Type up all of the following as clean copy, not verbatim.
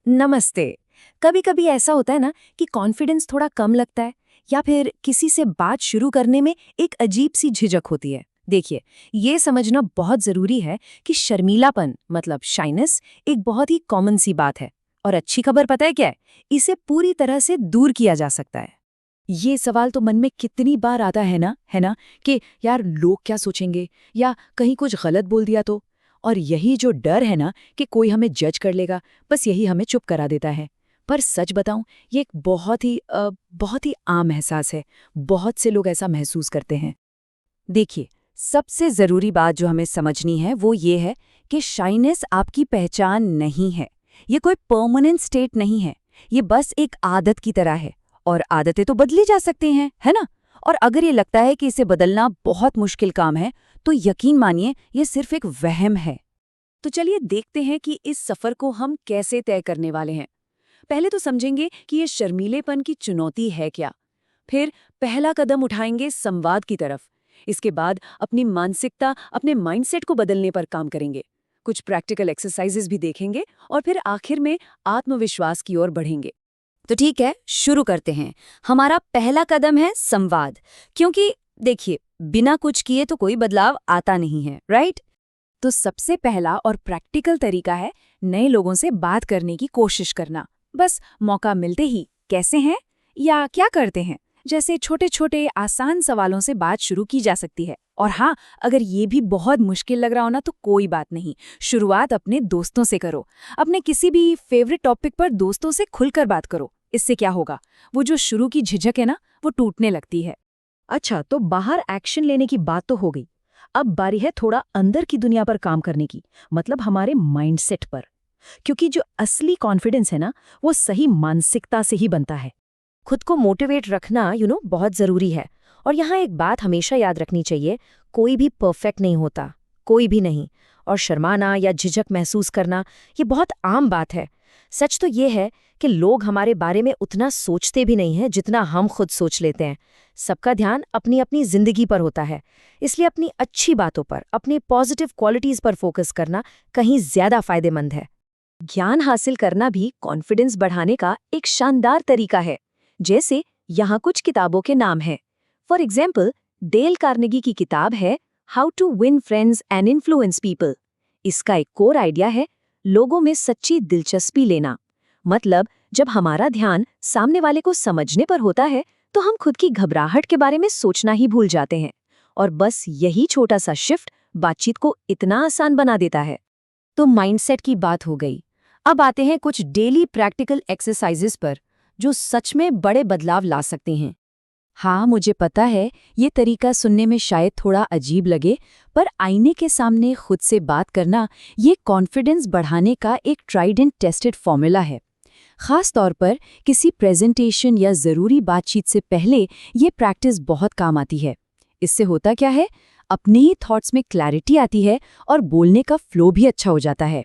नमस्ते। कभी कभी ऐसा होता है ना कि कॉन्फिडेंस थोड़ा कम लगता है या फिर किसी से बात शुरू करने में एक अजीब सी झिझक होती है। देखिए, ये समझना बहुत जरूरी है कि शर्मीलापन मतलब शाइनेस एक बहुत ही कॉमन सी बात है। और अच्छी खबर पता है क्या है? इसे पूरी तरह से दूर किया जा सकता है। ये सवाल तो मन में कितनी बार आता है ना कि यार लोग क्या सोचेंगे या कहीं कुछ गलत बोल दिया तो। और यही जो डर है ना कि कोई हमें जज कर लेगा, बस यही हमें चुप करा देता है। पर सच बताऊं, ये एक बहुत ही आम एहसास है। बहुत से लोग ऐसा महसूस करते हैं। देखिए, सबसे जरूरी बात जो हमें समझनी है वो ये है कि शाइनेस आपकी पहचान नहीं है। ये कोई परमानेंट स्टेट नहीं है। ये बस एक आदत की तरह है और आदतें तो बदली जा सकती हैं, है ना? और अगर ये लगता है कि इसे बदलना बहुत मुश्किल काम है, तो यकीन मानिए ये सिर्फ एक वहम है। तो चलिए देखते हैं कि इस सफर को हम कैसे तय करने वाले हैं। पहले तो समझेंगे कि ये शर्मीलेपन की चुनौती है क्या। फिर पहला कदम उठाएंगे संवाद की तरफ। इसके बाद अपनी मानसिकता, अपने माइंडसेट को बदलने पर काम करेंगे। कुछ प्रैक्टिकल एक्सरसाइजेस भी देखेंगे और फिर आखिर में आत्मविश्वास की ओर बढ़ेंगे। तो ठीक है, शुरू करते हैं। हमारा पहला कदम है संवाद। क्योंकि देखिए, बिना कुछ किए तो कोई बदलाव आता नहीं है, राइट? तो सबसे पहला और प्रैक्टिकल तरीका है नए लोगों से बात करने की कोशिश करना। बस मौका मिलते ही कैसे हैं या क्या करते हैं जैसे छोटे छोटे आसान सवालों से बात शुरू की जा सकती है। और हाँ, अगर ये भी बहुत मुश्किल लग रहा हो ना तो कोई बात नहीं, शुरुआत अपने दोस्तों से करो। अपने किसी भी फेवरेट टॉपिक पर दोस्तों से खुलकर बात करो। इससे क्या होगा, वो जो शुरू की झिझक है ना, वो टूटने लगती है। अच्छा, तो बाहर एक्शन लेने की बात तो हो गई। अब बारी है थोड़ा अंदर की दुनिया पर काम करने की, मतलब हमारे माइंडसेट पर। क्योंकि जो असली कॉन्फिडेंस है ना, वो सही मानसिकता से ही बनता है। खुद को मोटिवेट रखना बहुत जरूरी है। और यहाँ एक बात हमेशा याद रखनी चाहिए, कोई भी परफेक्ट नहीं होता, कोई भी नहीं। और शर्माना या झिझक महसूस करना ये बहुत आम बात है। सच तो ये है कि लोग हमारे बारे में उतना सोचते भी नहीं हैं जितना हम खुद सोच लेते हैं। सबका ध्यान अपनी अपनी जिंदगी पर होता है। इसलिए अपनी अच्छी बातों पर, अपनी पॉजिटिव क्वालिटीज पर फोकस करना कहीं ज्यादा फायदेमंद है। ज्ञान हासिल करना भी कॉन्फिडेंस बढ़ाने का एक शानदार तरीका है। जैसे यहाँ कुछ किताबों के नाम हैं। फॉर एग्जाम्पल, डेल कार्नेगी की किताब है how to win friends and influence people. इसका एक कोर आइडिया है लोगों में सच्ची दिलचस्पी लेना। मतलब जब हमारा ध्यान सामने वाले को समझने पर होता है तो हम खुद की घबराहट के बारे में सोचना ही भूल जाते हैं। और बस यही छोटा सा शिफ्ट बातचीत को इतना आसान बना देता है। तो माइंडसेट की बात हो गई। अब आते हैं कुछ डेली प्रैक्टिकल एक्सरसाइजेस पर जो सच में बड़े बदलाव ला सकते हैं। हाँ, मुझे पता है ये तरीका सुनने में शायद थोड़ा अजीब लगे, पर आईने के सामने खुद से बात करना ये कॉन्फिडेंस बढ़ाने का एक ट्राइड एंड टेस्टेड फॉर्मूला है। खास तौर पर किसी प्रेजेंटेशन या ज़रूरी बातचीत से पहले ये प्रैक्टिस बहुत काम आती है। इससे होता क्या है, अपने ही थॉट्स में क्लैरिटी आती है और बोलने का फ्लो भी अच्छा हो जाता है।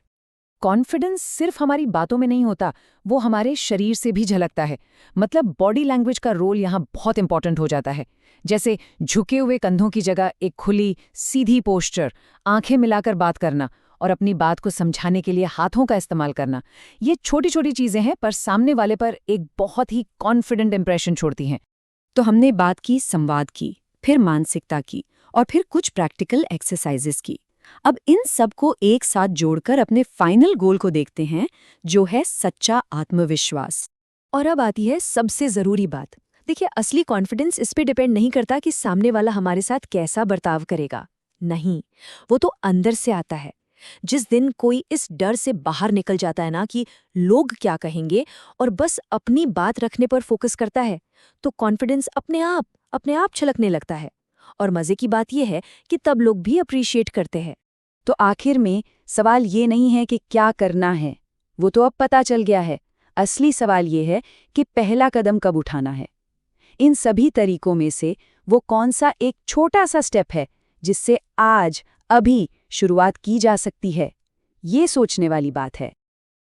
कॉन्फिडेंस सिर्फ हमारी बातों में नहीं होता, वो हमारे शरीर से भी झलकता है। मतलब बॉडी लैंग्वेज का रोल यहाँ बहुत इंपॉर्टेंट हो जाता है। जैसे झुके हुए कंधों की जगह एक खुली सीधी पोस्चर, आंखें मिलाकर बात करना और अपनी बात को समझाने के लिए हाथों का इस्तेमाल करना। ये छोटी छोटी चीजें हैं पर सामने वाले पर एक बहुत ही कॉन्फिडेंट इंप्रेशन छोड़ती हैं। तो हमने बात की संवाद की, फिर मानसिकता की और फिर कुछ प्रैक्टिकल एक्सरसाइजेस की। अब इन सब को एक साथ जोड़कर अपने फाइनल गोल को देखते हैं, जो है सच्चा आत्मविश्वास। और अब आती है सबसे जरूरी बात। देखिए, असली कॉन्फिडेंस इस पे डिपेंड नहीं करता कि सामने वाला हमारे साथ कैसा बर्ताव करेगा। नहीं, वो तो अंदर से आता है। जिस दिन कोई इस डर से बाहर निकल जाता है ना कि लोग क्या कहेंगे, और बस अपनी बात रखने पर फोकस करता है, तो कॉन्फिडेंस अपने आप छलकने लगता है। और मजे की बात यह है कि तब लोग भी अप्रिशिएट करते हैं। तो आखिर में सवाल ये नहीं है कि क्या करना है, वो तो अब पता चल गया है। असली सवाल ये है कि पहला कदम कब उठाना है। इन सभी तरीकों में से वो कौन सा एक छोटा सा स्टेप है जिससे आज, अभी शुरुआत की जा सकती है, ये सोचने वाली बात है।